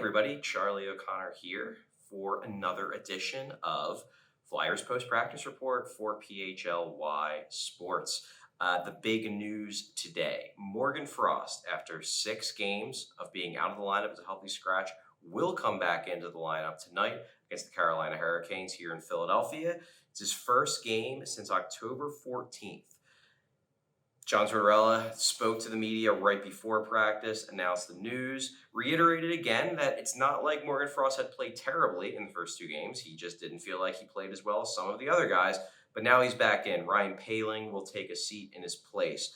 everybody. Charlie O'Connor here for another edition of Flyers Post-Practice Report for PHLY Sports. The big news today, Morgan Frost, after 6 games of being out of the lineup as a healthy scratch, will come back into the lineup tonight against the Carolina Hurricanes here in Philadelphia. It's his first game since October 14th. John Tortorella spoke to the media right before practice, announced the news, reiterated again that it's not like Morgan Frost had played terribly in the first 2 games. He just didn't feel like he played as well as some of the other guys, but now he's back in. Ryan Poehling will take a seat in his place.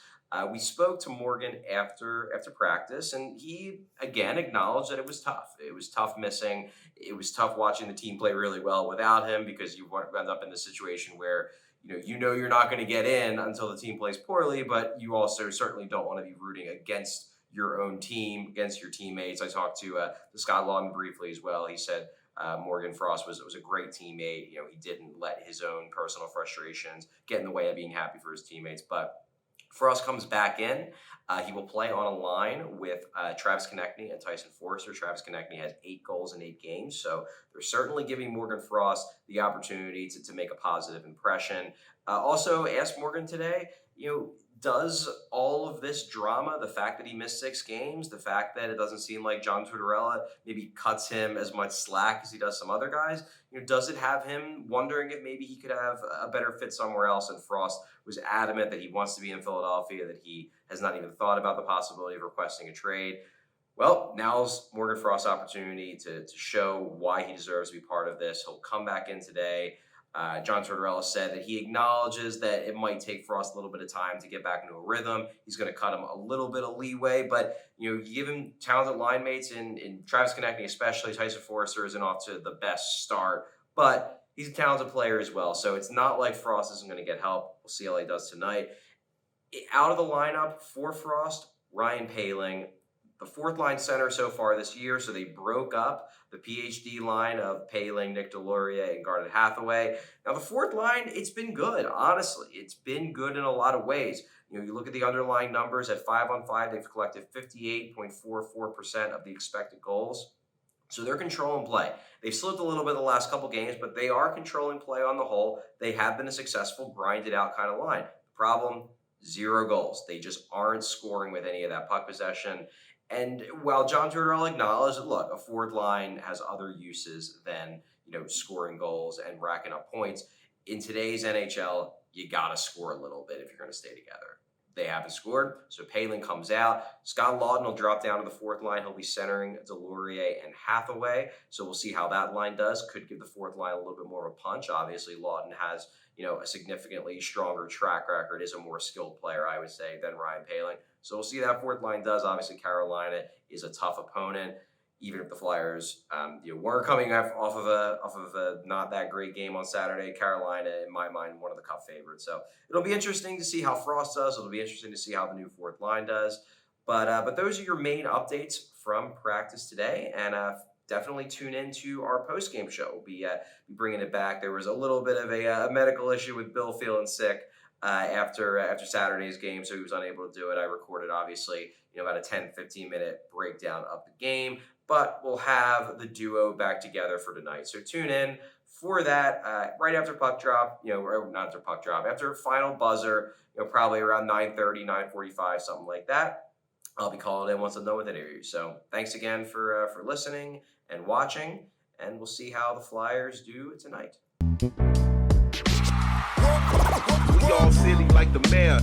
We spoke to Morgan after practice, and he, again, acknowledged that it was tough. It was tough missing. It was tough watching the team play really well without him because you end up in the situation where you know you're not going to get in until the team plays poorly, but you also certainly don't want to be rooting against your own team, against your teammates. I talked to Scott Lawton briefly as well. He said Morgan Frost was a great teammate. He didn't let his own personal frustrations get in the way of being happy for his teammates. But Frost comes back in. He will play on a line with Travis Konechny and Tyson Foerster. Travis Konechny has 8 goals in 8 games, so they're certainly giving Morgan Frost the opportunity to make a positive impression. Also, asked Morgan today, does all of this drama, the fact that he missed 6 games, the fact that it doesn't seem like John Tortorella maybe cuts him as much slack as he does some other guys, does it have him wondering if maybe he could have a better fit somewhere else? And Frost was adamant that he wants to be in Philadelphia, that he has not even thought about the possibility of requesting a trade. Well, now's Morgan Frost's opportunity to show why he deserves to be part of this. He'll come back in today. John Tortorella said that he acknowledges that it might take Frost a little bit of time to get back into a rhythm. He's going to cut him a little bit of leeway, but you give him talented line mates in Travis Konechny, especially. Tyson Foerster isn't off to the best start, but he's a talented player as well. So it's not like Frost isn't going to get help. We'll see how he does tonight. Out of the lineup for Frost, Ryan Poehling, the 4th line center so far this year. So they broke up the PhD line of Poehling, Nick Deslauriers, and Garnet Hathaway. Now the 4th line, it's been good. Honestly, it's been good in a lot of ways. You look at the underlying numbers at 5-on-5, they've collected 58.44% of the expected goals. So they're controlling play. They've slipped a little bit the last couple games, but they are controlling play on the whole. They have been a successful, grinded out kind of line. The problem, 0 goals. They just aren't scoring with any of that puck possession. And while John Tortorella acknowledged that, look, a 4th line has other uses than, scoring goals and racking up points, in today's NHL, you got to score a little bit if you're going to stay together. They haven't scored, so Poehling comes out. Scott Lawton will drop down to the 4th line. He'll be centering Deslauriers and Hathaway, so we'll see how that line does. Could give the 4th line a little bit more of a punch. Obviously, Lawton has a significantly stronger track record, is a more skilled player, I would say, than Ryan Poehling. So we'll see how that 4th line does. Obviously, Carolina is a tough opponent. Even if the Flyers weren't coming off of a not that great game on Saturday, Carolina, in my mind, one of the Cup favorites. So it'll be interesting to see how Frost does. It'll be interesting to see how the new 4th line does. But those are your main updates from practice today, and definitely tune into our post-game show. We'll be bringing it back. There was a little bit of a medical issue with Bill feeling sick after Saturday's game, so he was unable to do it. I recorded, obviously, about a 10-15 minute breakdown of the game, but we'll have the duo back together for tonight. So tune in for that right after puck drop, or not after puck drop, after final buzzer, probably around 9:30, 9:45, something like that. I'll be calling in once I'm done with the interview. So thanks again for listening and watching, and we'll see how the Flyers do tonight. We all silly like the mayor.